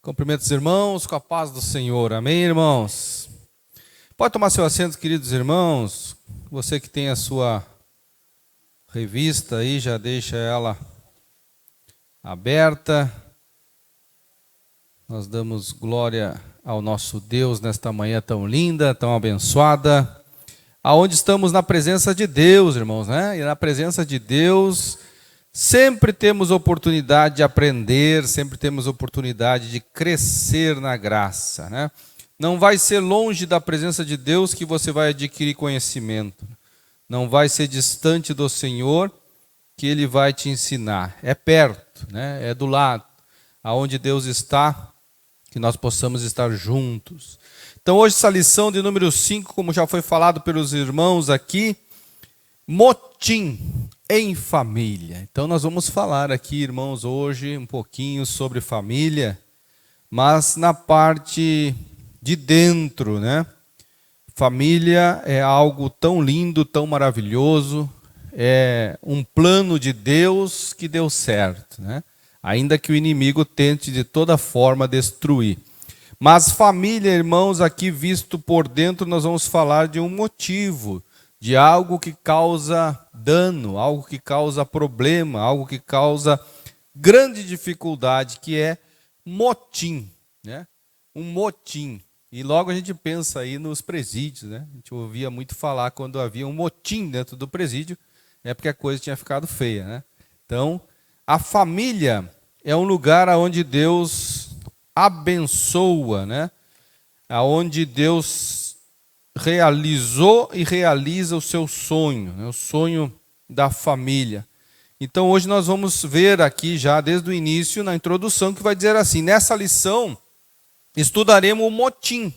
Cumprimento os irmãos com a paz do Senhor. Amém, irmãos? Pode tomar seu assento, queridos irmãos. Você que tem a sua revista aí, já deixa ela aberta. Nós damos glória ao nosso Deus nesta manhã tão linda, tão abençoada, aonde estamos na presença de Deus, irmãos, né? E na presença de Deus sempre temos oportunidade de aprender, sempre temos oportunidade de crescer na graça, né? Não vai ser longe da presença de Deus que você vai adquirir conhecimento. Não vai ser distante do Senhor que Ele vai te ensinar. É perto, né? É do lado, aonde Deus está, que nós possamos estar juntos. Então hoje essa lição de número 5, como já foi falado pelos irmãos aqui, motim em família. Então nós vamos falar aqui, irmãos, hoje um pouquinho sobre família, mas na parte de dentro, né? Família é algo tão lindo, tão maravilhoso, é um plano de Deus que deu certo, né? Ainda que o inimigo tente de toda forma destruir. Mas família, irmãos, aqui visto por dentro, nós vamos falar de um motivo, de algo que causa dano, algo que causa problema, algo que causa grande dificuldade, que é motim, né? Um motim. E logo a gente pensa aí nos presídios, né? A gente ouvia muito falar quando havia um motim dentro do presídio, é porque a coisa tinha ficado feia, né? Então, a família é um lugar onde Deus abençoa, né? Onde Deus realizou e realiza o seu sonho, né? O sonho da família. Então hoje nós vamos ver aqui já desde o início, na introdução, que vai dizer assim: nessa lição estudaremos o motim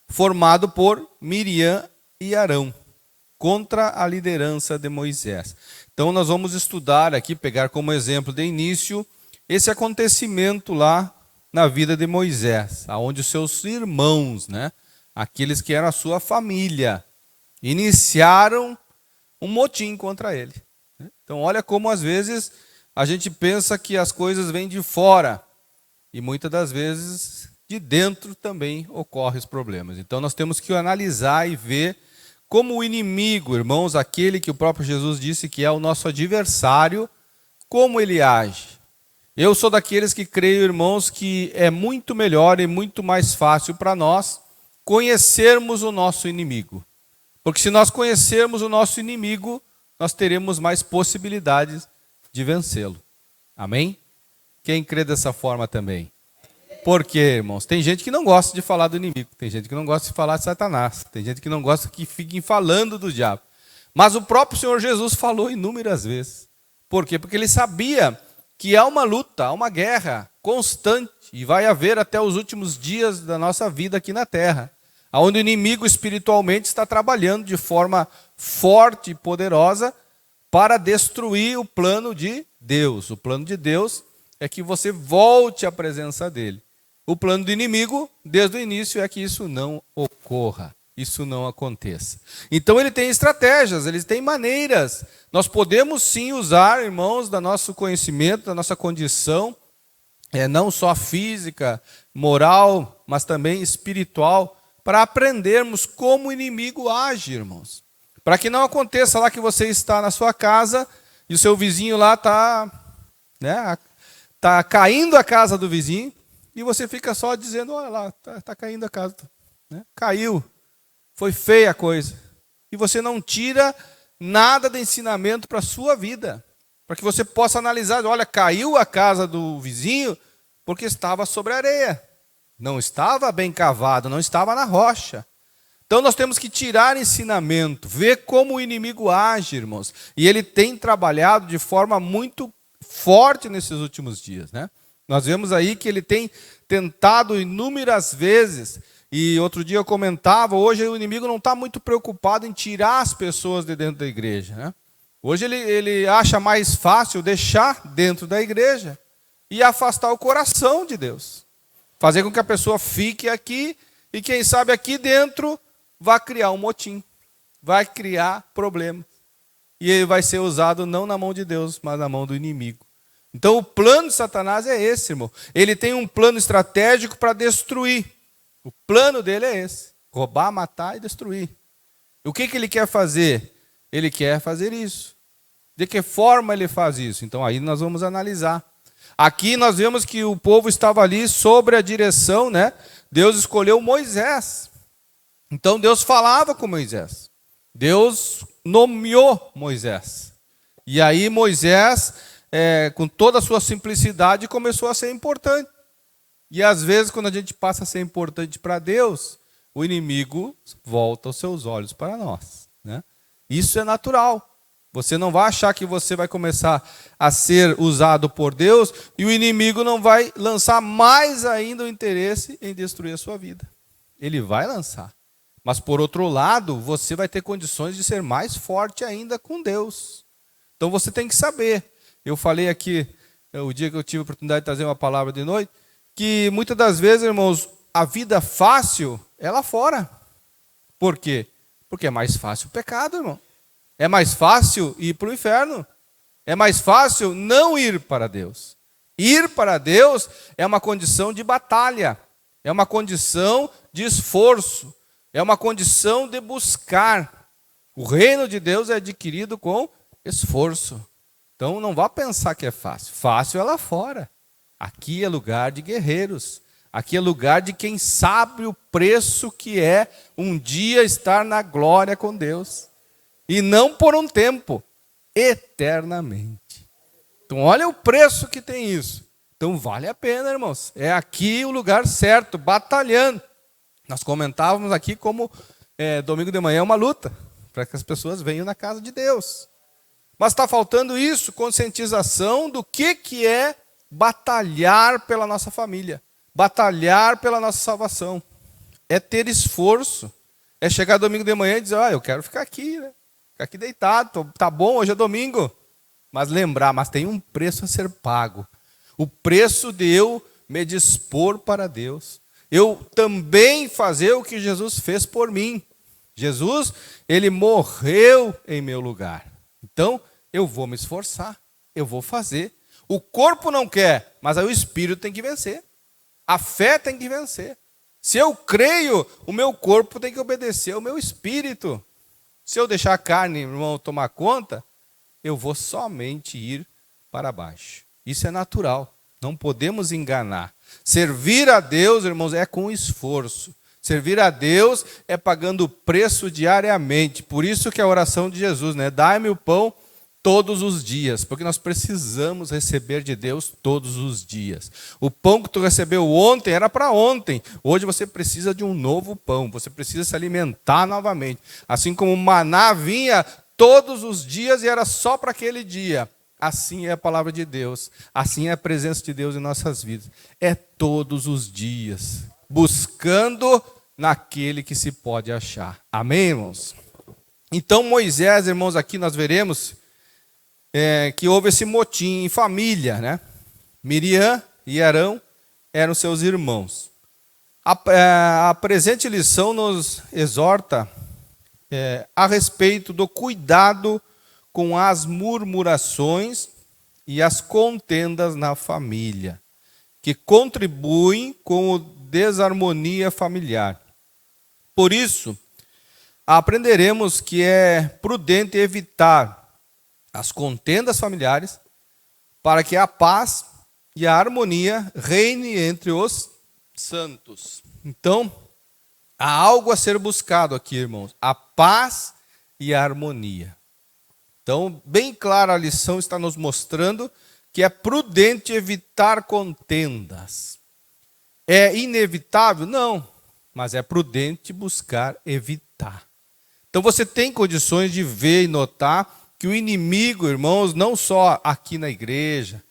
formado por Miriam e Arão contra a liderança de Moisés. Então nós vamos estudar aqui, pegar como exemplo de início esse acontecimento lá na vida de Moisés, aonde os seus irmãos, né, aqueles que eram a sua família, iniciaram um motim contra ele. Então olha como às vezes a gente pensa que as coisas vêm de fora e muitas das vezes de dentro também ocorrem os problemas. Então nós temos que analisar e ver como o inimigo, irmãos, aquele que o próprio Jesus disse que é o nosso adversário, como ele age. Eu sou daqueles que creio, irmãos, que é muito melhor e muito mais fácil para nós conhecermos o nosso inimigo. Porque se nós conhecermos o nosso inimigo, nós teremos mais possibilidades de vencê-lo. Amém? Quem crê dessa forma também? Porque, irmãos, tem gente que não gosta de falar do inimigo, tem gente que não gosta de falar de Satanás, tem gente que não gosta que fiquem falando do diabo. Mas o próprio Senhor Jesus falou inúmeras vezes. Por quê? Porque ele sabia que há uma luta, há uma guerra constante, e vai haver até os últimos dias da nossa vida aqui na terra, onde o inimigo espiritualmente está trabalhando de forma forte e poderosa para destruir o plano de Deus. O plano de Deus é que você volte à presença dele. O plano do inimigo, desde o início, é que isso não ocorra, isso não aconteça. Então ele tem estratégias, ele tem maneiras. Nós podemos sim usar, irmãos, do nosso conhecimento, da nossa condição, não só física, moral, mas também espiritual, para aprendermos como o inimigo age, irmãos. Para que não aconteça lá que você está na sua casa e o seu vizinho lá está, né, tá caindo a casa do vizinho e você fica só dizendo: olha lá, está caindo a casa, né? Caiu, foi feia a coisa. E você não tira nada de ensinamento para a sua vida, para que você possa analisar: olha, caiu a casa do vizinho porque estava sobre areia, não estava bem cavado, não estava na rocha. Então nós temos que tirar ensinamento, ver como o inimigo age, irmãos. E ele tem trabalhado de forma muito forte nesses últimos dias, né? Nós vemos aí que ele tem tentado inúmeras vezes, e outro dia eu comentava, hoje o inimigo não está muito preocupado em tirar as pessoas de dentro da igreja, né? Hoje ele acha mais fácil deixar dentro da igreja e afastar o coração de Deus. Fazer com que a pessoa fique aqui e quem sabe aqui dentro vai criar um motim, vai criar problemas. E ele vai ser usado não na mão de Deus, mas na mão do inimigo, Então o plano de Satanás é esse, irmão. Ele tem um plano estratégico para destruir. O plano dele é esse: roubar, matar e destruir. E o que ele quer fazer? Ele quer fazer isso. De que forma ele faz isso? Então aí nós vamos analisar. Aqui nós vemos que o povo estava ali sobre a direção, né? Deus escolheu Moisés. Então Deus falava com Moisés. Deus nomeou Moisés. E aí Moisés, com toda a sua simplicidade, começou a ser importante. E às vezes, quando a gente passa a ser importante para Deus, o inimigo volta os seus olhos para nós, né? Isso é natural. Você não vai achar que você vai começar a ser usado por Deus e o inimigo não vai lançar mais ainda o interesse em destruir a sua vida. Ele vai lançar. Mas, por outro lado, você vai ter condições de ser mais forte ainda com Deus. Então, você tem que saber. Eu falei aqui, o dia que eu tive a oportunidade de trazer uma palavra de noite, que muitas das vezes, irmãos, a vida fácil é lá fora. Por quê? Porque é mais fácil o pecado, irmão. É mais fácil ir para o inferno. É mais fácil não ir para Deus. Ir para Deus é uma condição de batalha. É uma condição de esforço. É uma condição de buscar. O reino de Deus é adquirido com esforço. Então não vá pensar que é fácil. Fácil é lá fora. Aqui é lugar de guerreiros. Aqui é lugar de quem sabe o preço que é um dia estar na glória com Deus. E não por um tempo, eternamente. Então olha o preço que tem isso. Então vale a pena, irmãos. É aqui o lugar certo, batalhando. Nós comentávamos aqui como domingo de manhã é uma luta, para que as pessoas venham na casa de Deus. Mas está faltando isso, conscientização do que é batalhar pela nossa família. Batalhar pela nossa salvação. É ter esforço. É chegar domingo de manhã e dizer, eu quero ficar aqui, né? Ficar aqui deitado, tá bom, hoje é domingo. Mas lembrar, mas tem um preço a ser pago. O preço de eu me dispor para Deus. Eu também fazer o que Jesus fez por mim. Jesus, ele morreu em meu lugar. Então, eu vou me esforçar, eu vou fazer. O corpo não quer, mas aí o espírito tem que vencer. A fé tem que vencer. Se eu creio, o meu corpo tem que obedecer ao meu espírito. Se eu deixar a carne, irmão, tomar conta, eu vou somente ir para baixo. Isso é natural. Não podemos enganar. Servir a Deus, irmãos, é com esforço. Servir a Deus é pagando o preço diariamente. Por isso que a oração de Jesus, né? Dai-me o pão todos os dias, porque nós precisamos receber de Deus todos os dias. O pão que tu recebeu ontem era para ontem. Hoje você precisa de um novo pão. Você precisa se alimentar novamente. Assim como o maná vinha todos os dias e era só para aquele dia. Assim é a palavra de Deus. Assim é a presença de Deus em nossas vidas. É todos os dias, buscando naquele que se pode achar. Amém, irmãos? Então Moisés, irmãos, aqui nós veremos que houve esse motim em família, né? Miriam e Arão eram seus irmãos. A presente lição nos exorta a respeito do cuidado com as murmurações e as contendas na família, que contribuem com a desarmonia familiar. Por isso, aprenderemos que é prudente evitar as contendas familiares, para que a paz e a harmonia reine entre os santos. Então, há algo a ser buscado aqui, irmãos: a paz e a harmonia. Então, bem clara a lição está nos mostrando que é prudente evitar contendas. É inevitável? Não, mas é prudente buscar evitar. Então, você tem condições de ver e notar que o inimigo, irmãos, não só aqui na igreja,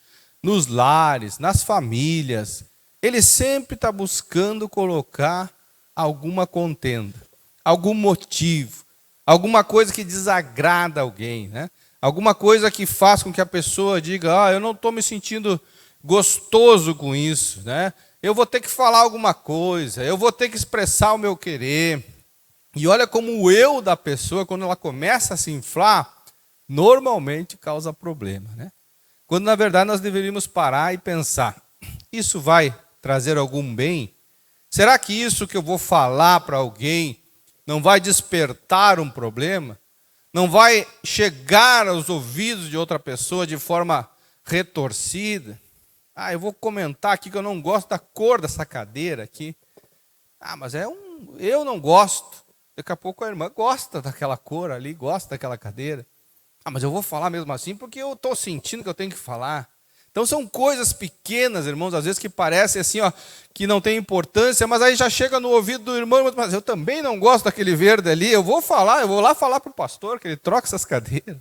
nos lares, nas famílias, ele sempre está buscando colocar alguma contenda, algum motivo, alguma coisa que desagrada alguém, né? Alguma coisa que faz com que a pessoa diga, eu não estou me sentindo gostoso com isso, né? Eu vou ter que falar alguma coisa, eu vou ter que expressar o meu querer. E olha como o eu da pessoa, quando ela começa a se inflar, normalmente causa problema, né? Quando na verdade nós deveríamos parar e pensar: isso vai trazer algum bem? Será que isso que eu vou falar para alguém não vai despertar um problema? Não vai chegar aos ouvidos de outra pessoa de forma retorcida? Eu vou comentar aqui que eu não gosto da cor dessa cadeira aqui. Mas eu não gosto. Daqui a pouco a irmã gosta daquela cor ali, gosta daquela cadeira. Mas eu vou falar mesmo assim porque eu estou sentindo que eu tenho que falar. Então são coisas pequenas, irmãos, às vezes que parecem assim, que não tem importância, mas aí já chega no ouvido do irmão, mas eu também não gosto daquele verde ali, eu vou lá falar para o pastor que ele troca essas cadeiras.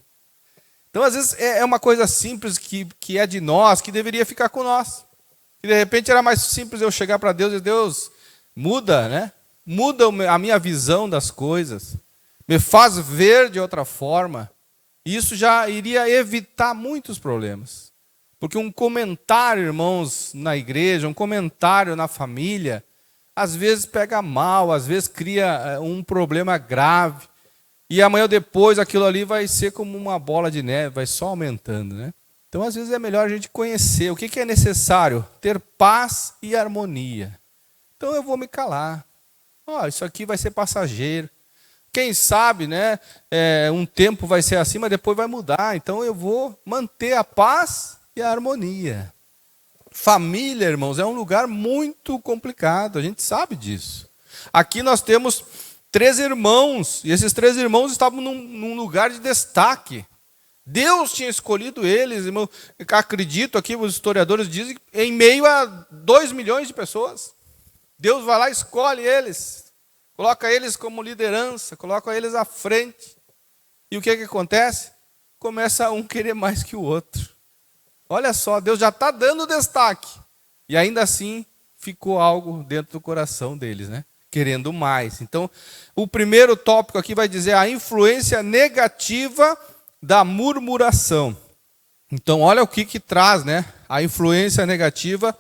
Então às vezes é uma coisa simples que é de nós, que deveria ficar com nós. E de repente era mais simples eu chegar para Deus e Deus muda, né? Muda a minha visão das coisas, me faz ver de outra forma. Isso já iria evitar muitos problemas. Porque um comentário, irmãos, na igreja, um comentário na família, às vezes pega mal, às vezes cria um problema grave. E amanhã ou depois aquilo ali vai ser como uma bola de neve, vai só aumentando, né? Então, às vezes é melhor a gente conhecer o que é necessário, ter paz e harmonia. Então eu vou me calar. Isso aqui vai ser passageiro. Quem sabe, né? Um tempo vai ser assim, mas depois vai mudar. Então eu vou manter a paz e a harmonia. Família, irmãos, é um lugar muito complicado, a gente sabe disso. Aqui nós temos 3 irmãos, e esses 3 irmãos estavam num lugar de destaque. Deus tinha escolhido eles, irmão. Acredito aqui, os historiadores dizem, em meio a 2 milhões de pessoas. Deus vai lá e escolhe eles, coloca eles como liderança, coloca eles à frente. E o que acontece? Começa um querer mais que o outro. Olha só, Deus já está dando destaque. E ainda assim, ficou algo dentro do coração deles, né? Querendo mais. Então, o primeiro tópico aqui vai dizer a influência negativa da murmuração. Então, olha o que traz, né? A influência negativa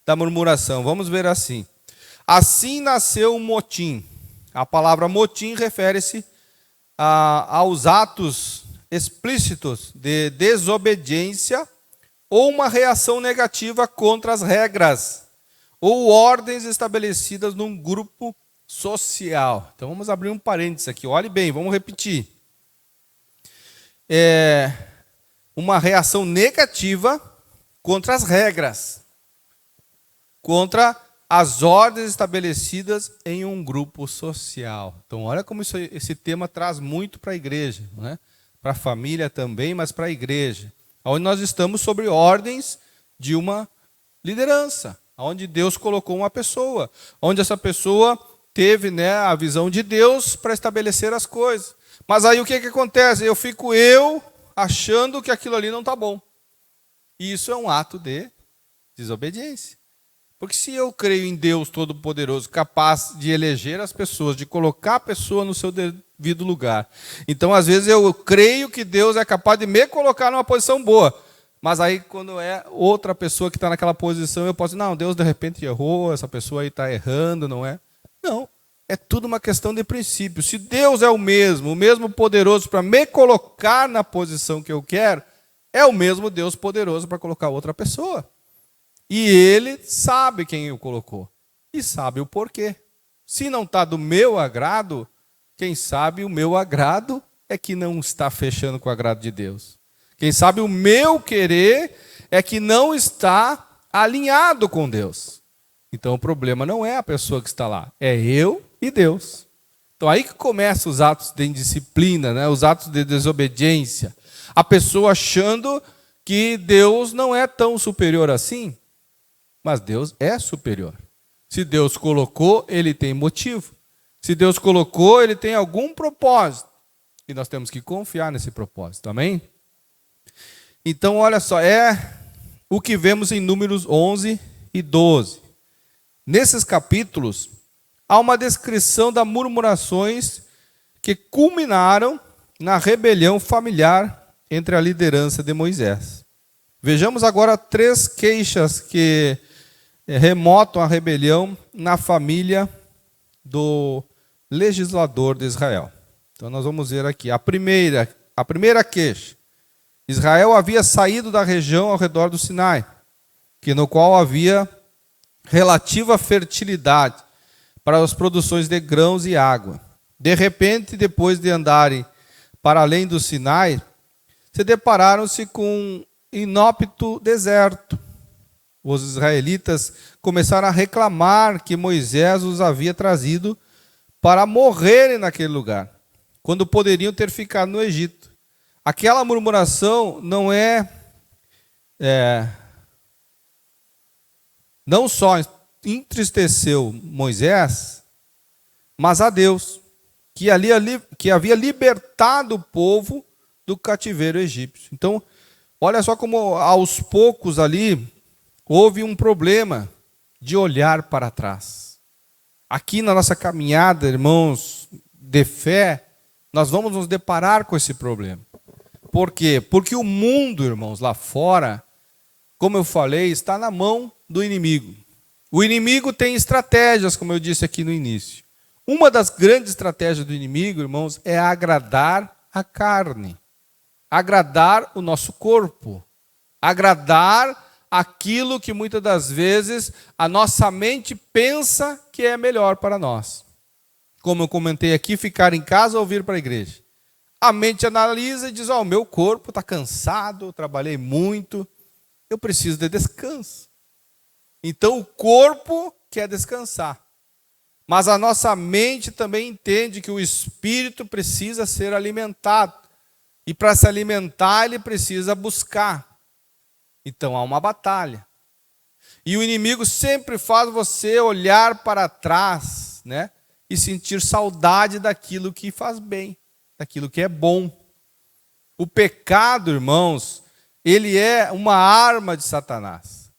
da murmuração. Vamos ver assim. Assim nasceu o motim. A palavra motim refere-se aos atos explícitos de desobediência ou uma reação negativa contra as regras ou ordens estabelecidas num grupo social. Então vamos abrir um parênteses aqui. Olhe bem, vamos repetir. Uma reação negativa contra as regras, contra as ordens estabelecidas em um grupo social. Então olha como esse tema traz muito para a igreja, né? Para a família também, mas para a igreja. Onde nós estamos sobre ordens de uma liderança, onde Deus colocou uma pessoa, onde essa pessoa teve, né, a visão de Deus para estabelecer as coisas. Mas aí o que acontece? Eu fico achando que aquilo ali não está bom. E isso é um ato de desobediência. Porque se eu creio em Deus Todo-Poderoso, capaz de eleger as pessoas, de colocar a pessoa no seu devido lugar. Então, às vezes, eu creio que Deus é capaz de me colocar numa posição boa. Mas aí, quando é outra pessoa que está naquela posição, eu posso dizer, não, Deus de repente errou, essa pessoa aí está errando, não é? Não, é tudo uma questão de princípio. Se Deus é o mesmo poderoso para me colocar na posição que eu quero, é o mesmo Deus poderoso para colocar outra pessoa. E Ele sabe quem o colocou. E sabe o porquê. Se não está do meu agrado, quem sabe o meu agrado é que não está fechando com o agrado de Deus. Quem sabe o meu querer é que não está alinhado com Deus. Então o problema não é a pessoa que está lá, é eu e Deus. Então aí que começam os atos de indisciplina, né? Os atos de desobediência. A pessoa achando que Deus não é tão superior assim. Mas Deus é superior. Se Deus colocou, Ele tem motivo. Se Deus colocou, Ele tem algum propósito. E nós temos que confiar nesse propósito. Amém? Então, olha só, é o que vemos em Números 11 e 12. Nesses capítulos, há uma descrição das murmurações que culminaram na rebelião familiar entre a liderança de Moisés. Vejamos agora 3 queixas que remotam a rebelião na família do legislador de Israel. Então nós vamos ver aqui a primeira queixa. Israel havia saído da região ao redor do Sinai, no qual havia relativa fertilidade para as produções de grãos e água. De repente, depois de andarem para além do Sinai, se depararam-se com um inóspito deserto. Os israelitas começaram a reclamar que Moisés os havia trazido para morrerem naquele lugar, quando poderiam ter ficado no Egito. Aquela murmuração não só entristeceu Moisés, mas a Deus, que havia libertado o povo do cativeiro egípcio. Então, olha só como aos poucos ali houve um problema de olhar para trás. Aqui na nossa caminhada, irmãos, de fé, nós vamos nos deparar com esse problema. Por quê? Porque o mundo, irmãos, lá fora, como eu falei, está na mão do inimigo. O inimigo tem estratégias, como eu disse aqui no início. Uma das grandes estratégias do inimigo, irmãos, é agradar a carne, agradar o nosso corpo, agradar aquilo que muitas das vezes a nossa mente pensa que é melhor para nós. Como eu comentei aqui, ficar em casa ou vir para a igreja. A mente analisa e diz, o meu corpo está cansado, eu trabalhei muito, eu preciso de descanso. Então o corpo quer descansar. Mas a nossa mente também entende que o espírito precisa ser alimentado. E para se alimentar, ele precisa buscar. Então há uma batalha. E o inimigo sempre faz você olhar para trás, né? E sentir saudade daquilo que faz bem, daquilo que é bom. O pecado, irmãos, ele é uma arma de Satanás.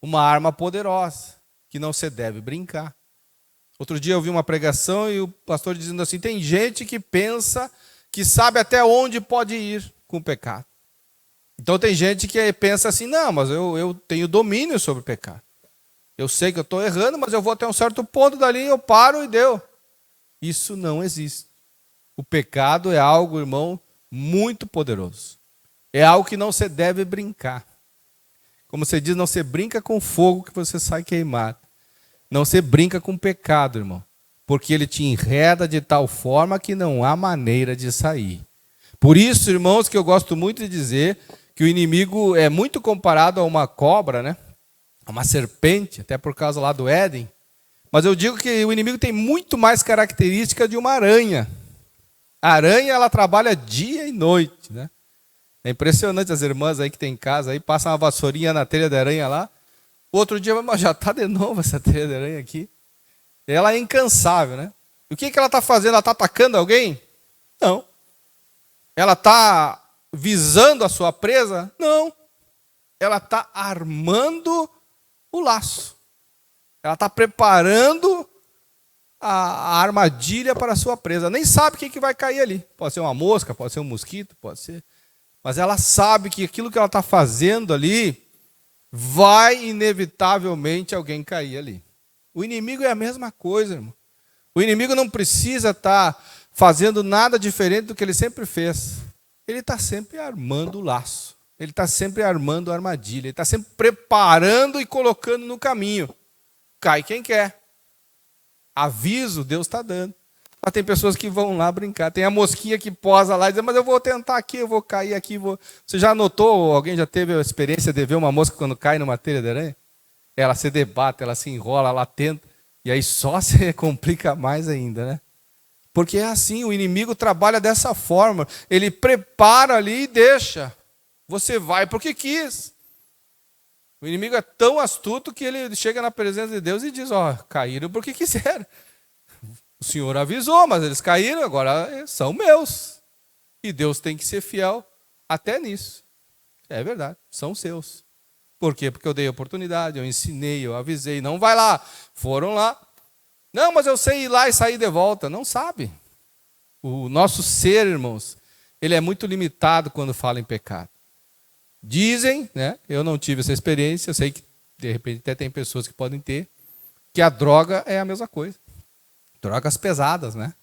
Uma arma poderosa, que não se deve brincar. Outro dia eu vi uma pregação e o pastor dizendo assim, tem gente que pensa que sabe até onde pode ir com o pecado. Então tem gente que pensa assim, não, mas eu tenho domínio sobre o pecado. Eu sei que eu estou errando, mas eu vou até um certo ponto dali, eu paro e deu. Isso não existe. O pecado é algo, irmão, muito poderoso. É algo que não se deve brincar. Como você diz, não se brinca com fogo que você sai queimado. Não se brinca com pecado, irmão. Porque ele te enreda de tal forma que não há maneira de sair. Por isso, irmãos, que eu gosto muito de dizer que o inimigo é muito comparado a uma cobra, né? A uma serpente, até por causa lá do Éden. Mas eu digo que o inimigo tem muito mais característica de uma aranha. A aranha, ela trabalha dia e noite, né? É impressionante as irmãs aí que tem em casa, aí passam uma vassourinha na telha da aranha lá. O outro dia, mas já está de novo essa telha de aranha aqui. Ela é incansável, né? E o que ela está fazendo? Ela está atacando alguém? Não. Ela está visando a sua presa? Não. Ela está armando o laço. Ela está preparando a armadilha para a sua presa. Nem sabe o que vai cair ali. Pode ser uma mosca, pode ser um mosquito, pode ser. Mas ela sabe que aquilo que ela está fazendo ali vai inevitavelmente alguém cair ali. O inimigo é a mesma coisa, irmão. O inimigo não precisa estar fazendo nada diferente do que ele sempre fez. Ele está sempre armando o laço. Ele está sempre armando a armadilha. Ele está sempre preparando e colocando no caminho. Cai quem quer. Aviso, Deus está dando. Mas tem pessoas que vão lá brincar. Tem a mosquinha que posa lá e diz, mas eu vou tentar aqui, eu vou cair aqui. Você já notou, alguém já teve a experiência de ver uma mosca quando cai numa telha de aranha? Ela se debate, ela se enrola, ela tenta. E aí só se complica mais ainda, né? Porque é assim, o inimigo trabalha dessa forma. Ele prepara ali e deixa. Você vai porque quis. O inimigo é tão astuto que ele chega na presença de Deus e diz, caíram porque quiseram. O Senhor avisou, mas eles caíram, agora são meus. E Deus tem que ser fiel até nisso. É verdade, são seus. Por quê? Porque eu dei oportunidade, eu ensinei, eu avisei. Não vai lá, foram lá. Não, mas eu sei ir lá e sair de volta. Não sabe. O nosso ser, irmãos, ele é muito limitado quando fala em pecado. Dizem, né? Eu não tive essa experiência, eu sei que de repente até tem pessoas que podem ter, que a droga é a mesma coisa. Drogas pesadas, né?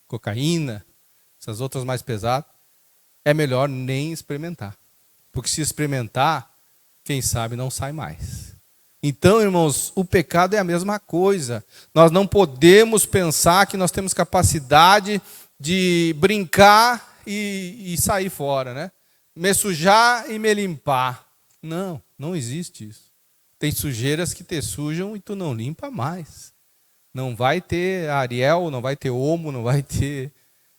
Cocaína, essas outras mais pesadas, é melhor nem experimentar. Porque se experimentar, quem sabe não sai mais. Então, irmãos, o pecado é a mesma coisa. Nós não podemos pensar que nós temos capacidade de brincar e sair fora, né? Me sujar e me limpar. Não, não existe isso. Tem sujeiras que te sujam e tu não limpa mais. Não vai ter Ariel, não vai ter Omo, não vai ter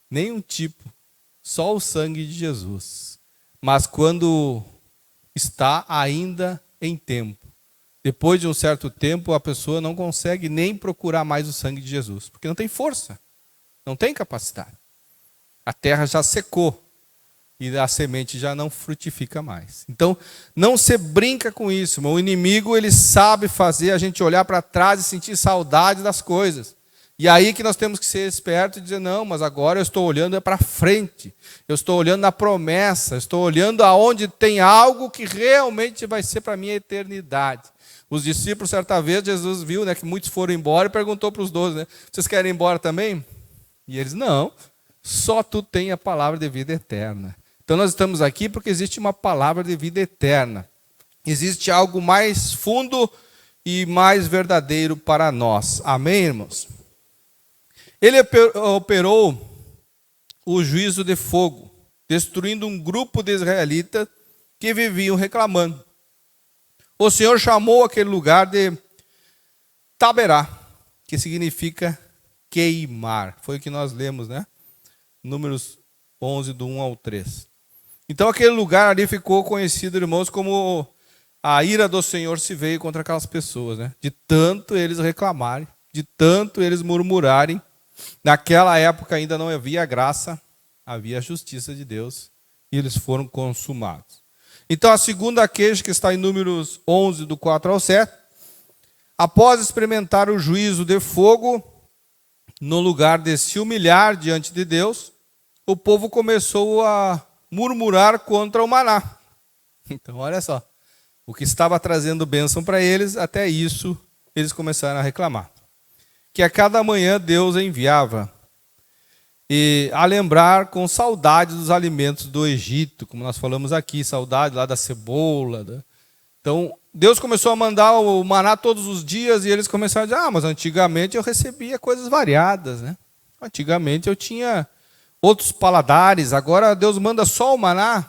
nenhum tipo. Só o sangue de Jesus. Mas quando está ainda em tempo, depois de um certo tempo, a pessoa não consegue nem procurar mais o sangue de Jesus, porque não tem força, não tem capacidade. A terra já secou e a semente já não frutifica mais. Então, não se brinca com isso, irmão. O inimigo, ele sabe fazer a gente olhar para trás e sentir saudade das coisas. E aí que nós temos que ser espertos e dizer, não, mas agora eu estou olhando para frente. Eu estou olhando na promessa, eu estou olhando aonde tem algo que realmente vai ser para a minha eternidade. Os discípulos, certa vez, Jesus viu, né, que muitos foram embora e perguntou para os 12, né, vocês querem ir embora também? E eles, não, só tu tem a palavra de vida eterna. Então nós estamos aqui porque existe uma palavra de vida eterna. Existe algo mais fundo e mais verdadeiro para nós. Amém, irmãos? Ele operou o juízo de fogo, destruindo um grupo de israelitas que viviam reclamando. O Senhor chamou aquele lugar de Taberá, que significa queimar. Foi o que nós lemos, né? Números 11, do 1 ao 3. Então aquele lugar ali ficou conhecido, irmãos, como a ira do Senhor se veio contra aquelas pessoas, né? De tanto eles reclamarem, de tanto eles murmurarem. Naquela época ainda não havia graça, havia a justiça de Deus, e eles foram consumados. Então a segunda queixa, que está em Números 11, do 4 ao 7, após experimentar o juízo de fogo, no lugar de se humilhar diante de Deus, o povo começou a murmurar contra o maná. Então olha só, o que estava trazendo bênção para eles, até isso eles começaram a reclamar. Que a cada manhã Deus enviava, e a lembrar com saudade dos alimentos do Egito, como nós falamos aqui, saudade lá da cebola. Então, Deus começou a mandar o maná todos os dias, e eles começaram a dizer, mas antigamente eu recebia coisas variadas, né? Antigamente eu tinha outros paladares, agora Deus manda só o maná,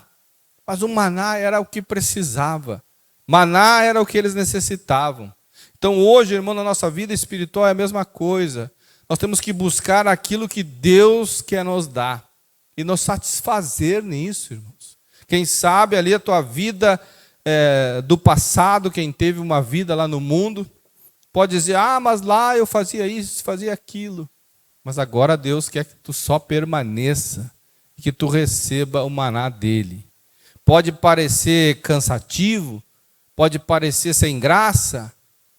mas o maná era o que precisava, maná era o que eles necessitavam. Então hoje, irmão, na nossa vida espiritual é a mesma coisa. Nós temos que buscar aquilo que Deus quer nos dar e nos satisfazer nisso, irmãos. Quem sabe ali a tua vida do passado, quem teve uma vida lá no mundo, pode dizer, mas lá eu fazia isso, fazia aquilo. Mas agora Deus quer que tu só permaneça e que tu receba o maná dele. Pode parecer cansativo, pode parecer sem graça,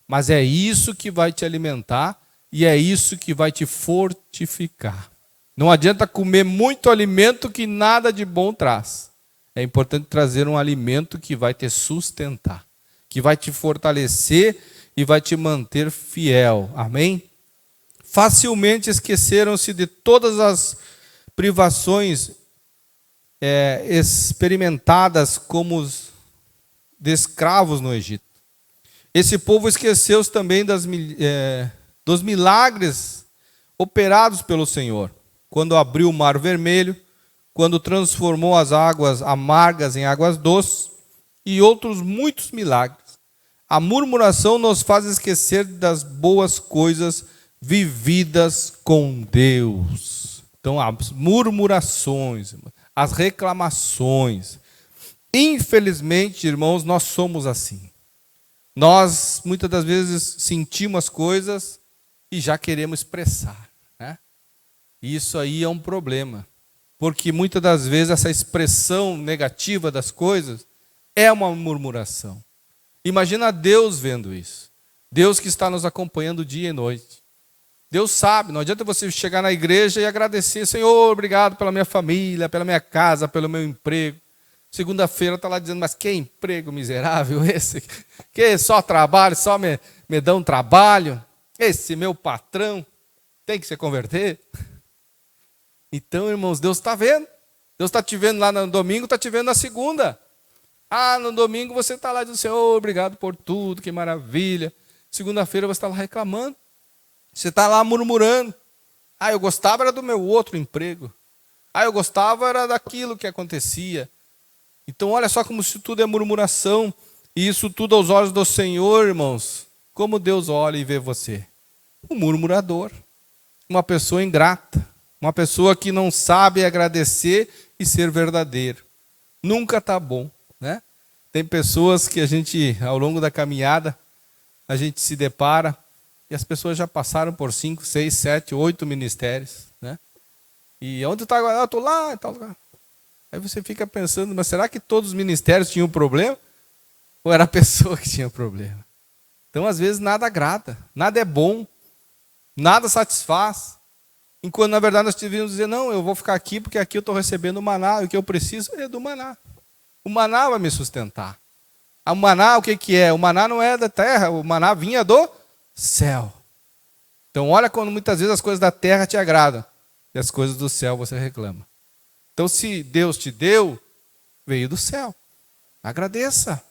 mas é isso que vai te alimentar e é isso que vai te fortificar. Não adianta comer muito alimento que nada de bom traz. É importante trazer um alimento que vai te sustentar, que vai te fortalecer e vai te manter fiel. Amém? Facilmente esqueceram-se de todas as privações experimentadas como de escravos no Egito. Esse povo esqueceu-se também dos milagres operados pelo Senhor, quando abriu o mar vermelho, quando transformou as águas amargas em águas doces e outros muitos milagres. A murmuração nos faz esquecer das boas coisas vividas com Deus. Então, as murmurações, as reclamações. Infelizmente, irmãos, nós somos assim. Nós, muitas das vezes, sentimos as coisas e já queremos expressar, né? E isso aí é um problema. Porque muitas das vezes essa expressão negativa das coisas é uma murmuração. Imagina Deus vendo isso. Deus que está nos acompanhando dia e noite. Deus sabe, não adianta você chegar na igreja e agradecer, Senhor, obrigado pela minha família, pela minha casa, pelo meu emprego. Segunda-feira está lá dizendo, mas que emprego miserável esse? Que só trabalho, só me dão trabalho? Esse meu patrão tem que se converter? Então, irmãos, Deus está vendo. Deus está te vendo lá no domingo, está te vendo na segunda. No domingo você está lá dizendo, Senhor, obrigado por tudo, que maravilha. Segunda-feira você está lá reclamando. Você está lá murmurando. Eu gostava era do meu outro emprego. Eu gostava era daquilo que acontecia. Então olha só como isso tudo é murmuração. E isso tudo aos olhos do Senhor, irmãos. Como Deus olha e vê você. Um murmurador. Uma pessoa ingrata. Uma pessoa que não sabe agradecer e ser verdadeiro. Nunca está bom, né? Tem pessoas que a gente, ao longo da caminhada, a gente se depara e as pessoas já passaram por 5, 6, 7, 8 ministérios, né? E onde está agora? Eu estou lá e tal. Aí você fica pensando, mas será que todos os ministérios tinham problema? Ou era a pessoa que tinha problema? Então, às vezes, nada agrada, nada é bom, nada satisfaz. Enquanto, na verdade, nós devíamos dizer, não, eu vou ficar aqui porque aqui eu estou recebendo o maná, e o que eu preciso é do maná. O maná vai me sustentar. O maná, o que é? O maná não é da terra, o maná vinha do céu. Então, olha quando muitas vezes as coisas da terra te agradam, e as coisas do céu você reclama. Então, se Deus te deu, veio do céu. Agradeça.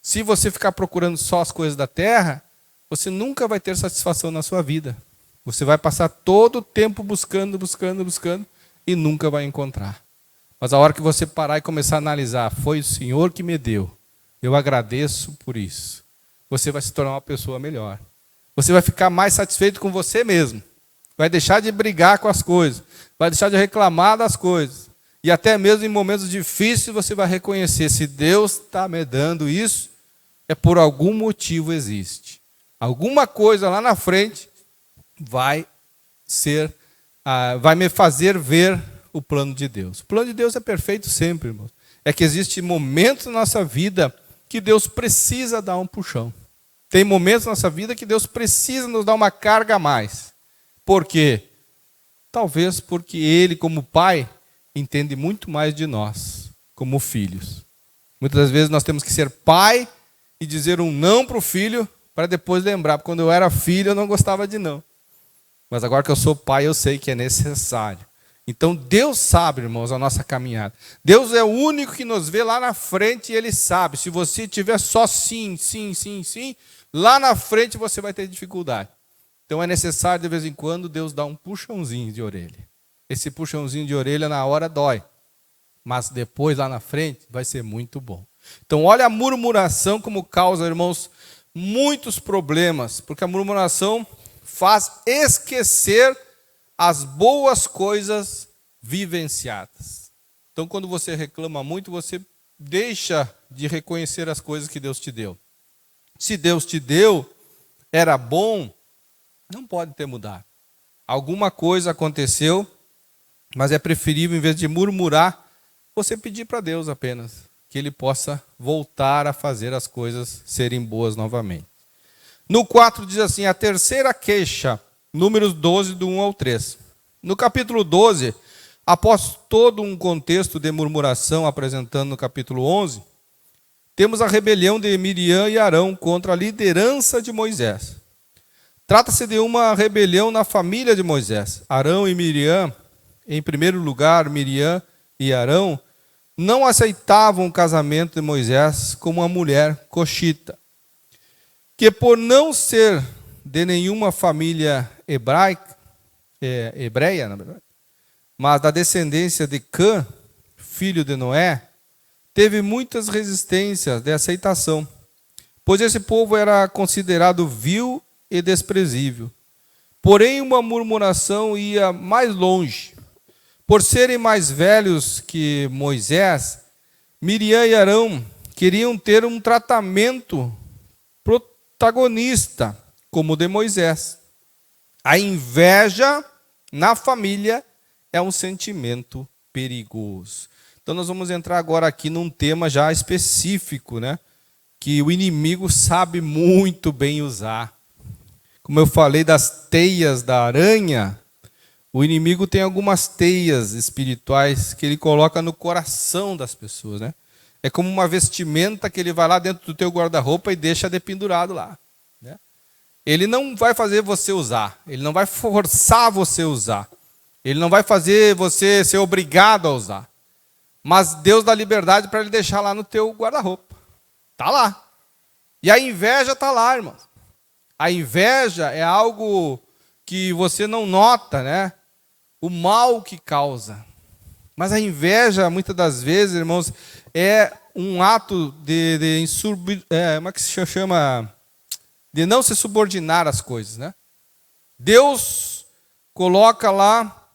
Se você ficar procurando só as coisas da terra, você nunca vai ter satisfação na sua vida. Você vai passar todo o tempo buscando e nunca vai encontrar. Mas a hora que você parar e começar a analisar, foi o Senhor que me deu, eu agradeço por isso. Você vai se tornar uma pessoa melhor. Você vai ficar mais satisfeito com você mesmo. Vai deixar de brigar com as coisas. Vai deixar de reclamar das coisas. E até mesmo em momentos difíceis você vai reconhecer, se Deus está me dando isso, é por algum motivo existe. Alguma coisa lá na frente vai me fazer ver o plano de Deus. O plano de Deus é perfeito sempre, irmãos. É que existe momentos na nossa vida que Deus precisa dar um puxão. Tem momentos na nossa vida que Deus precisa nos dar uma carga a mais. Por quê? Talvez porque Ele, como Pai, entende muito mais de nós, como filhos. Muitas das vezes nós temos que ser pai e dizer um não para o filho, para depois lembrar. Porque quando eu era filho, eu não gostava de não. Mas agora que eu sou pai, eu sei que é necessário. Então Deus sabe, irmãos, a nossa caminhada. Deus é o único que nos vê lá na frente e Ele sabe. Se você tiver só sim, lá na frente você vai ter dificuldade. Então é necessário, de vez em quando, Deus dar um puxãozinho de orelha. Esse puxãozinho de orelha na hora dói. Mas depois, lá na frente, vai ser muito bom. Então olha a murmuração como causa, irmãos, muitos problemas. Porque a murmuração faz esquecer as boas coisas vivenciadas. Então, quando você reclama muito, você deixa de reconhecer as coisas que Deus te deu. Se Deus te deu, era bom, não pode ter mudado. Alguma coisa aconteceu, mas é preferível, em vez de murmurar, você pedir para Deus apenas, que Ele possa voltar a fazer as coisas serem boas novamente. No 4 diz assim, a terceira queixa, Números 12, do 1 ao 3. No capítulo 12, após todo um contexto de murmuração apresentando no capítulo 11, temos a rebelião de Miriam e Arão contra a liderança de Moisés. Trata-se de uma rebelião na família de Moisés. Arão e Miriam, em primeiro lugar, Miriam e Arão, não aceitavam o casamento de Moisés com uma mulher coxita, que por não ser de nenhuma família hebreia, na verdade, mas da descendência de Cã, filho de Noé, teve muitas resistências de aceitação, pois esse povo era considerado vil e desprezível. Porém, uma murmuração ia mais longe. Por serem mais velhos que Moisés, Miriam e Arão queriam ter um tratamento protagonista, como o de Moisés. A inveja na família é um sentimento perigoso. Então nós vamos entrar agora aqui num tema já específico, né? Que o inimigo sabe muito bem usar. Como eu falei das teias da aranha, o inimigo tem algumas teias espirituais que ele coloca no coração das pessoas, né? É como uma vestimenta que ele vai lá dentro do teu guarda-roupa e deixa dependurado lá. Ele não vai fazer você usar, ele não vai forçar você a usar, ele não vai fazer você ser obrigado a usar. mas Deus dá liberdade para ele deixar lá no teu guarda-roupa. Está lá. E a inveja está lá, irmãos. A inveja é algo que você não nota, né? O mal que causa. Mas a inveja, muitas das vezes, irmãos, é um ato como é que se chama? De não se subordinar às coisas, né? Deus coloca lá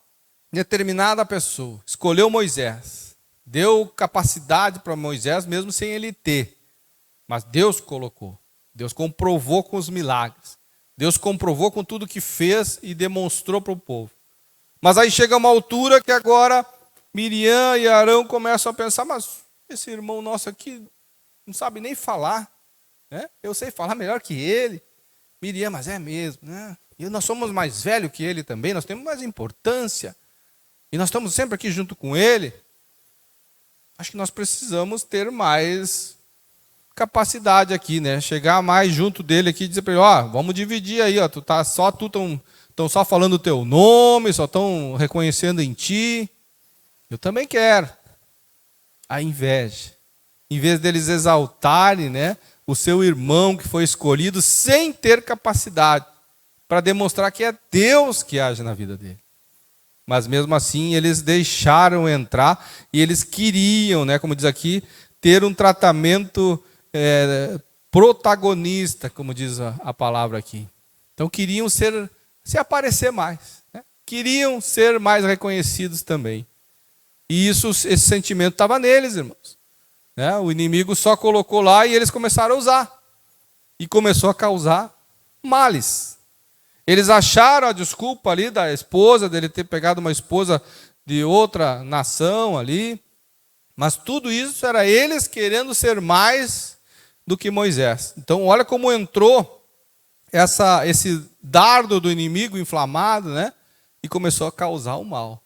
determinada pessoa, escolheu Moisés, deu capacidade para Moisés, mesmo sem ele ter. Mas Deus colocou. Deus comprovou com os milagres. Deus comprovou com tudo que fez e demonstrou para o povo. Mas aí chega uma altura que agora Miriam e Arão começam a pensar, mas esse irmão nosso aqui não sabe nem falar, né? Eu sei falar melhor que ele. Miriam, mas é mesmo, né? E nós somos mais velhos que ele também, nós temos mais importância. E nós estamos sempre aqui junto com ele. Acho que nós precisamos ter mais capacidade aqui, né? Chegar mais junto dele aqui e dizer para ele, ó, vamos dividir aí, ó, estão só falando o teu nome, só estão reconhecendo em ti. Eu também quero. A inveja. Em vez deles exaltarem, né, o seu irmão que foi escolhido sem ter capacidade, para demonstrar que é Deus que age na vida dele. Mas mesmo assim, eles deixaram entrar e eles queriam, né, como diz aqui, ter um tratamento protagonista, como diz a palavra aqui. Então queriam se aparecer mais, né? Queriam ser mais reconhecidos também. E esse sentimento estava neles, irmãos. Né? O inimigo só colocou lá e eles começaram a usar. E começou a causar males. Eles acharam a desculpa ali da esposa, dele ter pegado uma esposa de outra nação ali. Mas tudo isso era eles querendo ser mais do que Moisés. Então olha como entrou esse dardo do inimigo inflamado, né? E começou a causar o mal.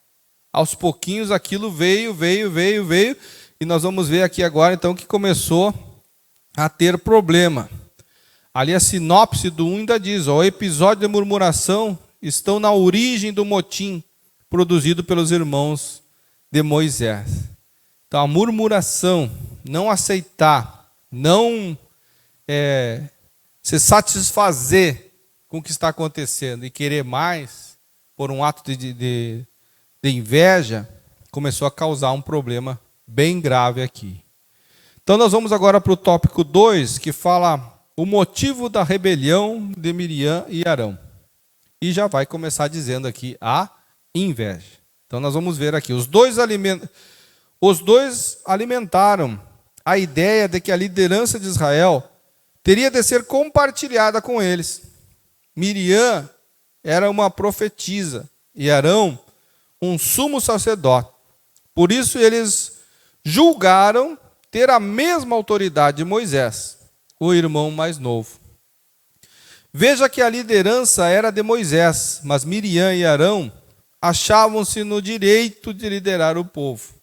Aos pouquinhos aquilo veio, e nós vamos ver aqui agora então que começou a ter problema. Ali a sinopse do 1 ainda diz, ó, o episódio de murmuração estão na origem do motim produzido pelos irmãos de Moisés. Então a murmuração, não aceitar, não se satisfazer com o que está acontecendo e querer mais, por um ato de inveja, começou a causar um problema bem grave aqui. Então nós vamos agora para o tópico 2, que fala o motivo da rebelião de Miriam e Arão. E já vai começar dizendo aqui a inveja. Então nós vamos ver aqui, os dois alimentaram a ideia de que a liderança de Israel teria de ser compartilhada com eles. Miriam era uma profetisa e Arão um sumo sacerdote. Por isso eles julgaram ter a mesma autoridade de Moisés, o irmão mais novo. Veja que a liderança era de Moisés, mas Miriam e Arão achavam-se no direito de liderar o povo.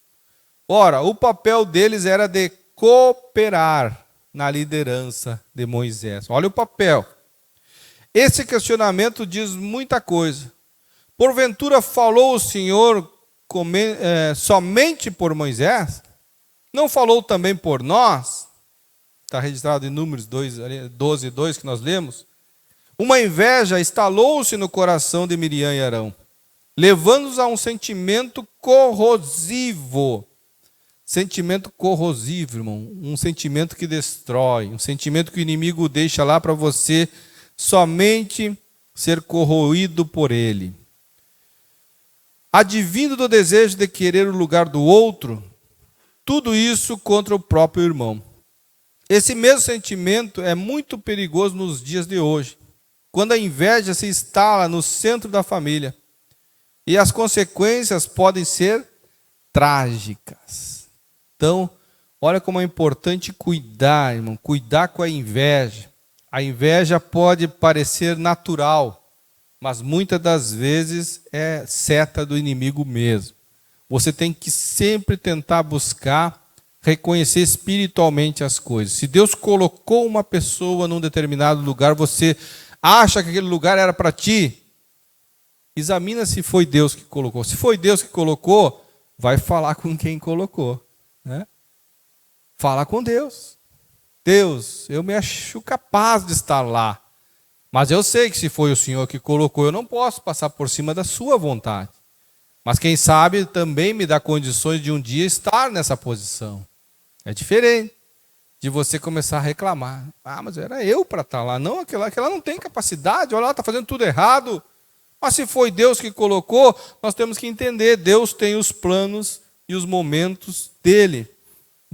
Ora, o papel deles era de cooperar na liderança de Moisés. Olha o papel. Esse questionamento diz muita coisa. Porventura falou o Senhor somente por Moisés? Não falou também por nós? Está registrado em Números 12, 2, que nós lemos. Uma inveja instalou-se no coração de Miriam e Arão, levando-os a um sentimento corrosivo. Sentimento corrosivo, irmão. Um sentimento que destrói. Um sentimento que o inimigo deixa lá para você somente ser corroído por ele. Advindo do desejo de querer o lugar do outro, tudo isso contra o próprio irmão. Esse mesmo sentimento é muito perigoso nos dias de hoje, quando a inveja se instala no centro da família. E as consequências podem ser trágicas. Então, olha como é importante cuidar, irmão, cuidar com a inveja. A inveja pode parecer natural, mas muitas das vezes é seta do inimigo mesmo. Você tem que sempre tentar buscar reconhecer espiritualmente as coisas. Se Deus colocou uma pessoa num determinado lugar, você acha que aquele lugar era para ti, examina se foi Deus que colocou. Se foi Deus que colocou, vai falar com quem colocou. Fala com Deus. Deus, eu me acho capaz de estar lá. Mas eu sei que se foi o Senhor que colocou, eu não posso passar por cima da sua vontade. Mas quem sabe também me dá condições de um dia estar nessa posição. É diferente de você começar a reclamar. Mas era eu para estar lá. Não, aquela não tem capacidade. Olha lá, está fazendo tudo errado. Mas se foi Deus que colocou, nós temos que entender. Deus tem os planos e os momentos dele.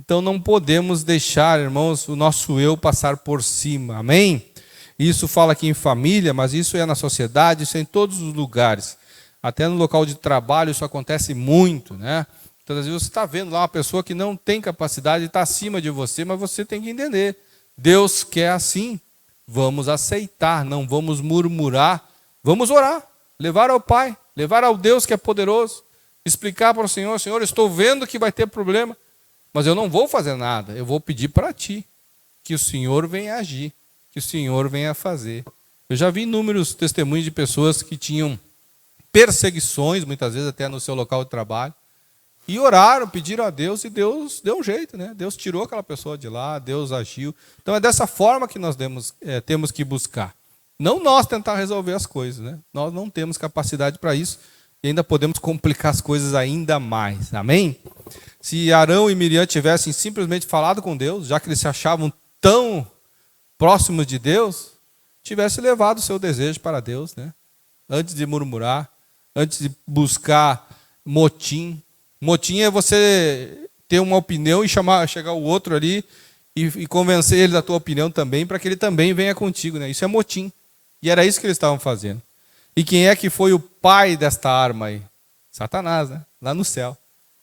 Então não podemos deixar, irmãos, o nosso eu passar por cima. Amém? Isso fala aqui em família, mas isso é na sociedade, isso é em todos os lugares. Até no local de trabalho isso acontece muito, né? Então, às vezes você está vendo lá uma pessoa que não tem capacidade, está acima de você, mas você tem que entender. Deus quer assim. Vamos aceitar, não vamos murmurar. Vamos orar, levar ao Pai, levar ao Deus que é poderoso. Explicar para o Senhor, Senhor, estou vendo que vai ter problema, mas eu não vou fazer nada. Eu vou pedir para Ti que o Senhor venha agir, que o Senhor venha fazer. Eu já vi inúmeros testemunhos de pessoas que tinham perseguições, muitas vezes até no seu local de trabalho, e oraram, pediram a Deus, e Deus deu um jeito, né? Deus tirou aquela pessoa de lá, Deus agiu. Então é dessa forma que nós temos que buscar. Não nós tentar resolver as coisas, né? Nós não temos capacidade para isso, e ainda podemos complicar as coisas ainda mais. Amém? Se Arão e Miriam tivessem simplesmente falado com Deus, já que eles se achavam tão próximos de Deus, tivesse levado o seu desejo para Deus, né? Antes de murmurar, antes de buscar motim. Motim é você ter uma opinião e chegar o outro ali e convencer ele da tua opinião também, para que ele também venha contigo, né? Isso é motim. E era isso que eles estavam fazendo. E quem é que foi o pai desta arma aí? Satanás, né? Lá no céu.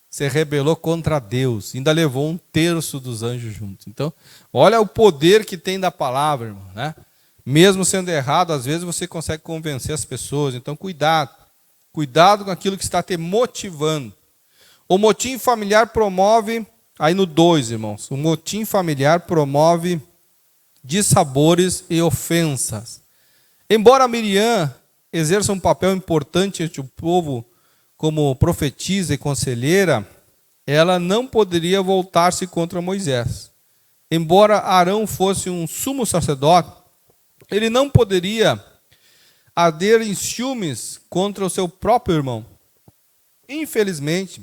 Se rebelou contra Deus, ainda levou 1/3 dos anjos juntos. Então, olha o poder que tem da palavra, irmão, né? Mesmo sendo errado, às vezes você consegue convencer as pessoas. Então, cuidado. Cuidado com aquilo que está te motivando. O motim familiar promove, aí no 2, irmãos, o motim familiar promove dissabores e ofensas. Embora Miriam exerça um papel importante entre o povo como profetisa e conselheira, ela não poderia voltar-se contra Moisés. Embora Arão fosse um sumo sacerdote, ele não poderia arder em ciúmes contra o seu próprio irmão. Infelizmente,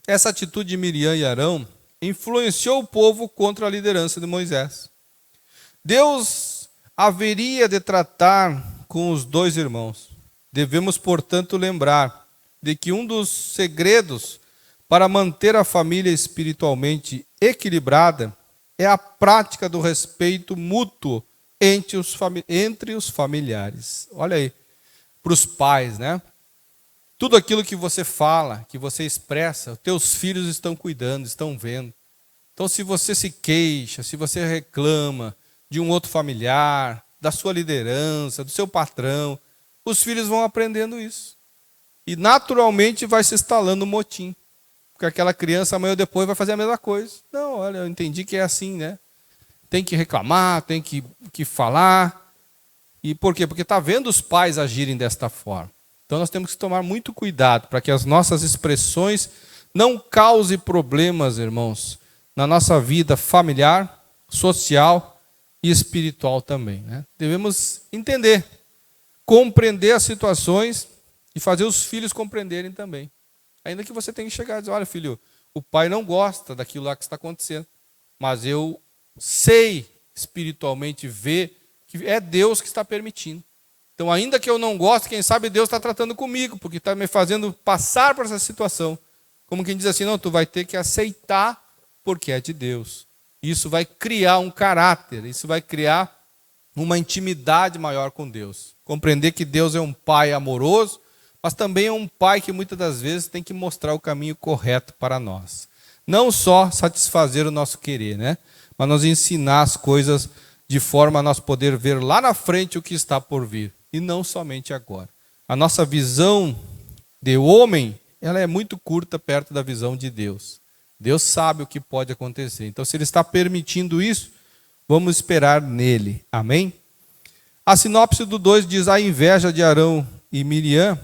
essa atitude de Miriam e Arão influenciou o povo contra a liderança de Moisés. Deus haveria de tratar com os 2 irmãos. Devemos, portanto, lembrar de que um dos segredos para manter a família espiritualmente equilibrada é a prática do respeito mútuo entre os familiares. Olha aí, para os pais, né? Tudo aquilo que você fala, que você expressa, teus filhos estão cuidando, estão vendo. Então, se você se queixa, se você reclama de um outro familiar, da sua liderança, do seu patrão, os filhos vão aprendendo isso. E naturalmente vai se instalando um motim. Porque aquela criança amanhã ou depois vai fazer a mesma coisa. Não, olha, eu entendi que é assim, né? Tem que reclamar, tem que falar. E por quê? Porque está vendo os pais agirem desta forma. Então nós temos que tomar muito cuidado para que as nossas expressões não causem problemas, irmãos, na nossa vida familiar, social e espiritual também, né? Devemos entender, compreender as situações e fazer os filhos compreenderem também. Ainda que você tenha que chegar e dizer, olha filho, o pai não gosta daquilo lá que está acontecendo, mas eu sei espiritualmente ver que é Deus que está permitindo. Então, ainda que eu não goste, quem sabe Deus está tratando comigo, porque está me fazendo passar por essa situação. Como quem diz assim, não, tu vai ter que aceitar porque é de Deus. Isso vai criar um caráter, isso vai criar uma intimidade maior com Deus. Compreender que Deus é um pai amoroso, mas também é um pai que muitas das vezes tem que mostrar o caminho correto para nós. Não só satisfazer o nosso querer, né? Mas nos ensinar as coisas de forma a nós poder ver lá na frente o que está por vir. E não somente agora. A nossa visão de homem, ela é muito curta perto da visão de Deus. Deus sabe o que pode acontecer. Então, se Ele está permitindo isso, vamos esperar nele. Amém? A sinopse do 2 diz, a inveja de Arão e Miriam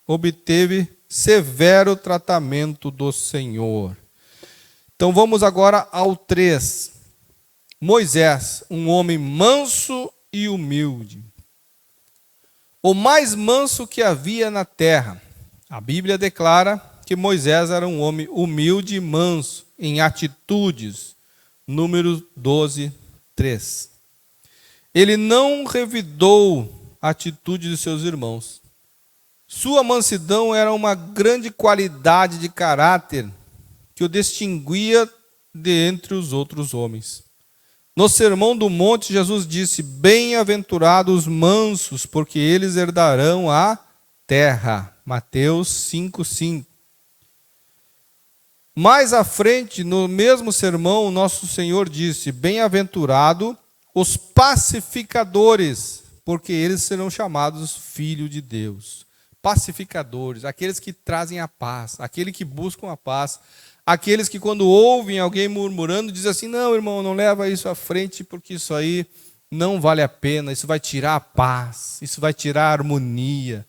obteve severo tratamento do Senhor. Então vamos agora ao 3. Moisés, um homem manso e humilde. O mais manso que havia na terra. A Bíblia declara que Moisés era um homem humilde e manso em atitudes. Número 12, 3. Ele não revidou a atitude de seus irmãos. Sua mansidão era uma grande qualidade de caráter que o distinguia de entre os outros homens. No Sermão do Monte, Jesus disse: bem-aventurados os mansos, porque eles herdarão a terra. Mateus 5:5. Mais à frente, no mesmo sermão, nosso Senhor disse: bem-aventurado os pacificadores, porque eles serão chamados filhos de Deus. Pacificadores, aqueles que trazem a paz, aqueles que buscam a paz, aqueles que quando ouvem alguém murmurando, dizem assim: não, irmão, não leva isso à frente, porque isso aí não vale a pena, isso vai tirar a paz, isso vai tirar a harmonia.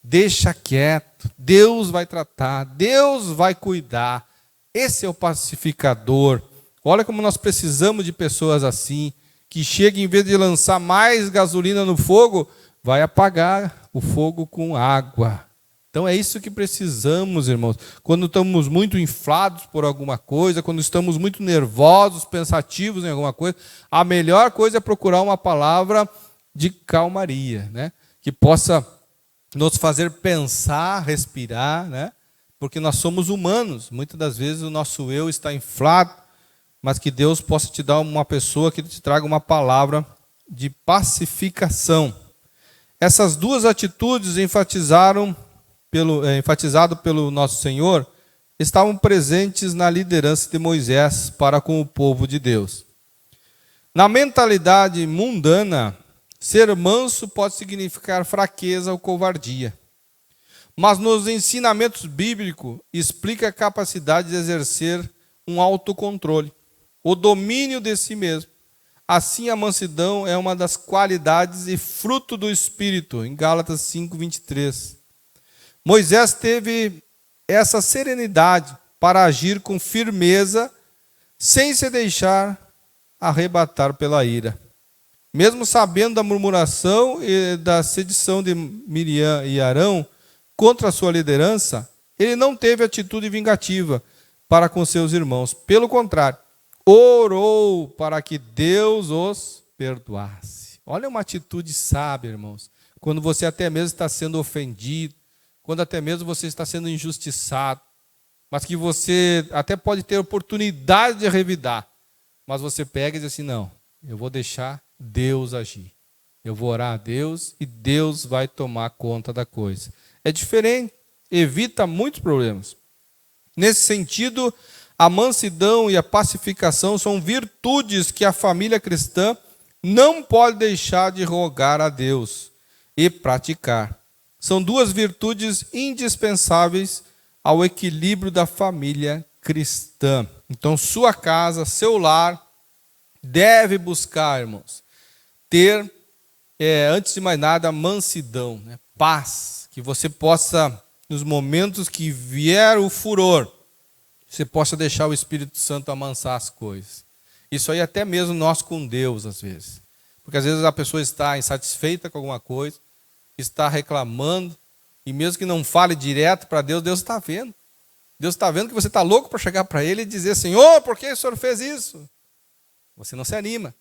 Deixa quieto, Deus vai tratar, Deus vai cuidar. Esse é o pacificador. Olha como nós precisamos de pessoas assim, que chegam, em vez de lançar mais gasolina no fogo, vai apagar o fogo com água. Então é isso que precisamos, irmãos. Quando estamos muito inflados por alguma coisa, quando estamos muito nervosos, pensativos em alguma coisa, a melhor coisa é procurar uma palavra de calmaria, né? Que possa nos fazer pensar, respirar, né? Porque nós somos humanos. Muitas das vezes o nosso eu está inflado, mas que Deus possa te dar uma pessoa que te traga uma palavra de pacificação. Essas duas atitudes enfatizado pelo nosso Senhor, estavam presentes na liderança de Moisés para com o povo de Deus. Na mentalidade mundana, ser manso pode significar fraqueza ou covardia. Mas nos ensinamentos bíblicos, explica a capacidade de exercer um autocontrole, o domínio de si mesmo. Assim, a mansidão é uma das qualidades e fruto do Espírito, em Gálatas 5:23. Moisés teve essa serenidade para agir com firmeza, sem se deixar arrebatar pela ira. Mesmo sabendo da murmuração e da sedição de Miriam e Arão contra a sua liderança, ele não teve atitude vingativa para com seus irmãos. Pelo contrário, orou para que Deus os perdoasse. Olha uma atitude sábia, irmãos. Quando você até mesmo está sendo ofendido, quando até mesmo você está sendo injustiçado, mas que você até pode ter oportunidade de revidar, mas você pega e diz assim: não, eu vou deixar Deus agir. Eu vou orar a Deus e Deus vai tomar conta da coisa. É diferente, evita muitos problemas. Nesse sentido, a mansidão e a pacificação são virtudes que a família cristã não pode deixar de rogar a Deus e praticar. São duas virtudes indispensáveis ao equilíbrio da família cristã. Então, sua casa, seu lar, deve buscar, irmãos, ter, antes de mais nada, mansidão, né? Paz, que você possa, nos momentos que vier o furor, você possa deixar o Espírito Santo amansar as coisas. Isso aí até mesmo nós com Deus, às vezes. Porque às vezes a pessoa está insatisfeita com alguma coisa, está reclamando, e mesmo que não fale direto para Deus, Deus está vendo. Deus está vendo que você está louco para chegar para Ele e dizer: Senhor, por que o Senhor fez isso? Você não se anima.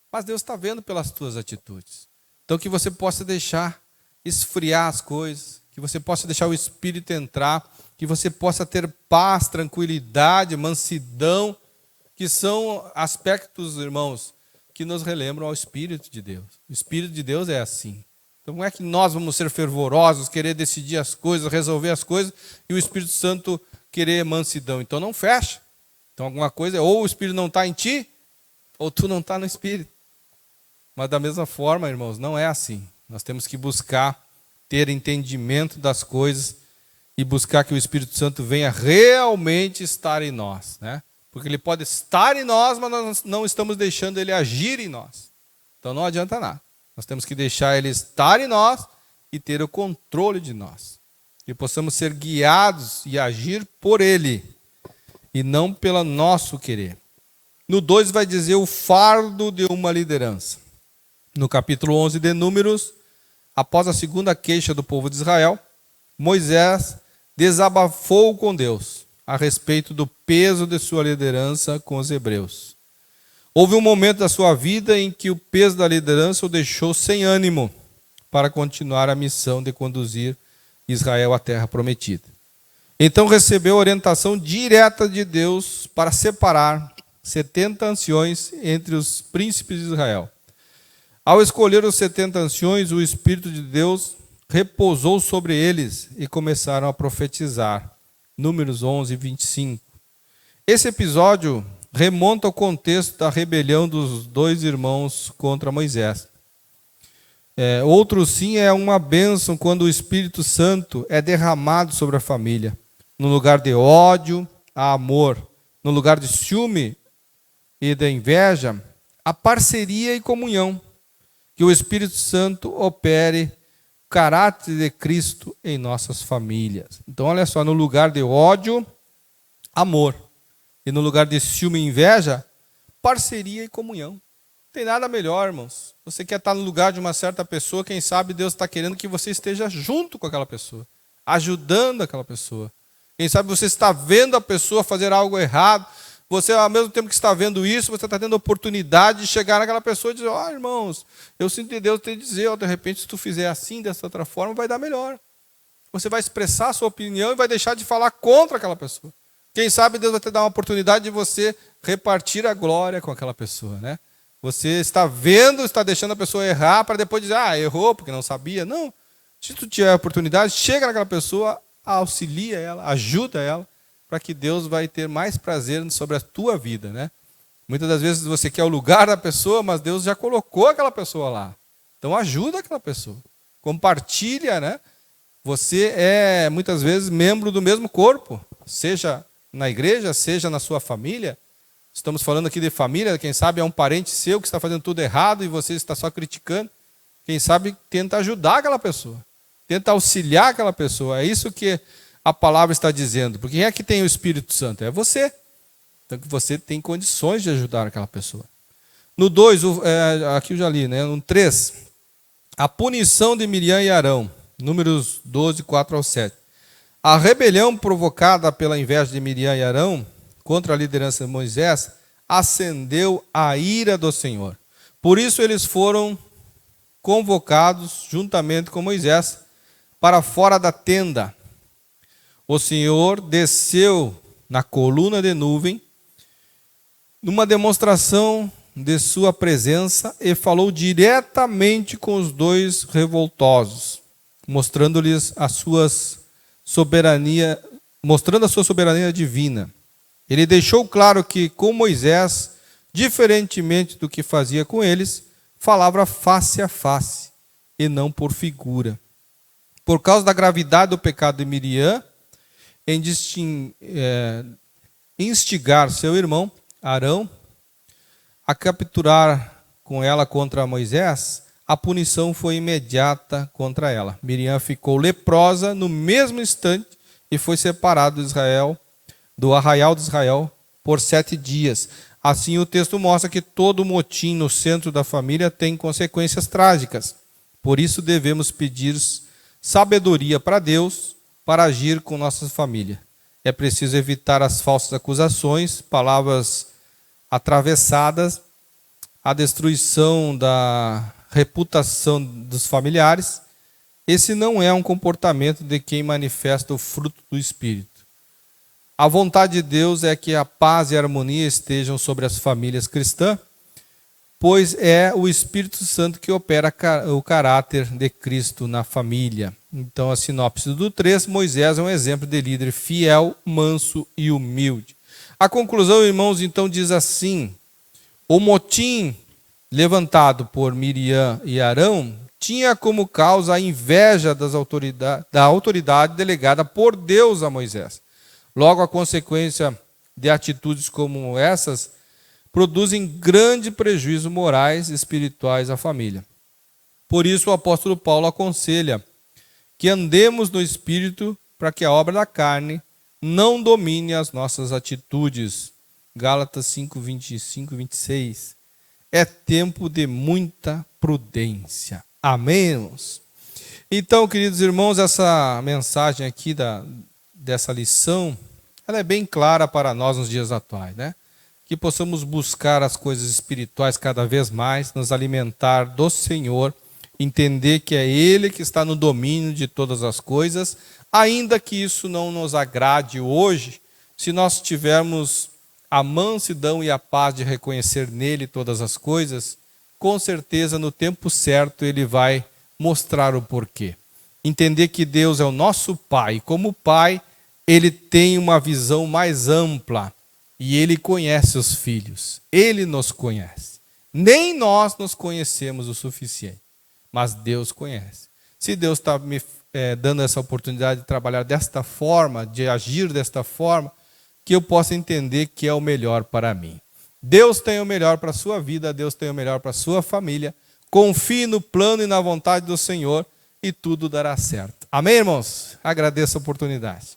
Mas Deus está vendo pelas tuas atitudes. Então que você possa deixar esfriar as coisas, que você possa deixar o Espírito entrar, que você possa ter paz, tranquilidade, mansidão, que são aspectos, irmãos, que nos relembram ao Espírito de Deus. O Espírito de Deus é assim. Então não é que nós vamos ser fervorosos, querer decidir as coisas, resolver as coisas, e o Espírito Santo querer mansidão. Então não fecha. Então alguma coisa, ou o Espírito não está em ti, ou tu não está no Espírito. Mas da mesma forma, irmãos, não é assim. Nós temos que buscar ter entendimento das coisas e buscar que o Espírito Santo venha realmente estar em nós, né? Porque ele pode estar em nós, mas nós não estamos deixando ele agir em nós. Então não adianta nada. Nós temos que deixar ele estar em nós e ter o controle de nós. Que possamos ser guiados e agir por ele. e não pelo nosso querer. No 2 vai dizer o fardo de uma liderança. No capítulo 11 de Números, após a segunda queixa do povo de Israel, Moisés desabafou com Deus a respeito do peso de sua liderança com os hebreus. Houve um momento da sua vida em que o peso da liderança o deixou sem ânimo para continuar a missão de conduzir Israel à terra prometida. Então recebeu orientação direta de Deus para separar 70 anciões entre os príncipes de Israel. Ao escolher os 70 anciões, o Espírito de Deus repousou sobre eles e começaram a profetizar. Números 11, 25. Esse episódio remonta ao contexto da rebelião dos dois irmãos contra Moisés. Outro sim é uma bênção quando o Espírito Santo é derramado sobre a família. No lugar de ódio, há amor. No lugar de ciúme e da inveja, há parceria e comunhão. Que o Espírito Santo opere o caráter de Cristo em nossas famílias. Então, olha só, no lugar de ódio, amor. E no lugar de ciúme e inveja, parceria e comunhão. Não tem nada melhor, irmãos. Você quer estar no lugar de uma certa pessoa, quem sabe Deus está querendo que você esteja junto com aquela pessoa, ajudando aquela pessoa. Quem sabe você está vendo a pessoa fazer algo errado, você, ao mesmo tempo que está vendo isso, você está tendo a oportunidade de chegar naquela pessoa e dizer, irmãos, eu sinto de Deus te dizer, de repente, se tu fizer assim, dessa outra forma, vai dar melhor. Você vai expressar a sua opinião e vai deixar de falar contra aquela pessoa. Quem sabe Deus vai te dar uma oportunidade de você repartir a glória com aquela pessoa, né? Você está vendo, está deixando a pessoa errar para depois dizer, errou porque não sabia. Não. Se tu tiver a oportunidade, chega naquela pessoa, auxilia ela, ajuda ela, para que Deus vai ter mais prazer sobre a tua vida, né? Muitas das vezes você quer o lugar da pessoa, mas Deus já colocou aquela pessoa lá. Então ajuda aquela pessoa. Compartilha, né? Você é, muitas vezes, membro do mesmo corpo, seja na igreja, seja na sua família. Estamos falando aqui de família, quem sabe é um parente seu que está fazendo tudo errado e você está só criticando. Quem sabe tenta ajudar aquela pessoa, tenta auxiliar aquela pessoa. É isso que a palavra está dizendo. Porque quem é que tem o Espírito Santo? É você. Então você tem condições de ajudar aquela pessoa. No 2, aqui eu já li, né? No 3, a punição de Miriam e Arão. Números 12, 4 ao 7. A rebelião provocada pela inveja de Miriam e Arão contra a liderança de Moisés acendeu a ira do Senhor. Por isso eles foram convocados juntamente com Moisés para fora da tenda. O Senhor desceu na coluna de nuvem numa demonstração de sua presença e falou diretamente com os dois revoltosos, mostrando-lhes a sua soberania divina. Ele deixou claro que com Moisés, diferentemente do que fazia com eles, falava face a face e não por figura. Por causa da gravidade do pecado de Miriam, em instigar seu irmão Arão a capturar com ela contra Moisés, a punição foi imediata contra ela. Miriam ficou leprosa no mesmo instante e foi separada do arraial de Israel por 7 dias. Assim o texto mostra que todo motim no centro da família tem consequências trágicas. Por isso devemos pedir sabedoria para Deus para agir com nossa família. É preciso evitar as falsas acusações, palavras atravessadas, a destruição da reputação dos familiares. Esse não é um comportamento de quem manifesta o fruto do Espírito. A vontade de Deus é que a paz e a harmonia estejam sobre as famílias cristãs, pois é o Espírito Santo que opera o caráter de Cristo na família. Então, a sinopse do 3, Moisés é um exemplo de líder fiel, manso e humilde. A conclusão, irmãos, então diz assim: o motim levantado por Miriam e Arão tinha como causa a inveja da autoridade delegada por Deus a Moisés. Logo, a consequência de atitudes como essas produzem grande prejuízo morais e espirituais à família. Por isso, o apóstolo Paulo aconselha que andemos no Espírito para que a obra da carne não domine as nossas atitudes. Gálatas 5, 25 e 26. É tempo de muita prudência. Amém, irmãos? Então, queridos irmãos, essa mensagem aqui dessa lição, ela é bem clara para nós nos dias atuais, né? Que possamos buscar as coisas espirituais cada vez mais, nos alimentar do Senhor, entender que é Ele que está no domínio de todas as coisas, ainda que isso não nos agrade hoje, se nós tivermos a mansidão e a paz de reconhecer nele todas as coisas, com certeza no tempo certo Ele vai mostrar o porquê. Entender que Deus é o nosso Pai, e como Pai, Ele tem uma visão mais ampla, e Ele conhece os filhos, Ele nos conhece. Nem nós nos conhecemos o suficiente, mas Deus conhece. Se Deus está me dando essa oportunidade de trabalhar desta forma, de agir desta forma, que eu possa entender que é o melhor para mim. Deus tem o melhor para a sua vida, Deus tem o melhor para a sua família. Confie no plano e na vontade do Senhor e tudo dará certo. Amém, irmãos? Agradeço a oportunidade.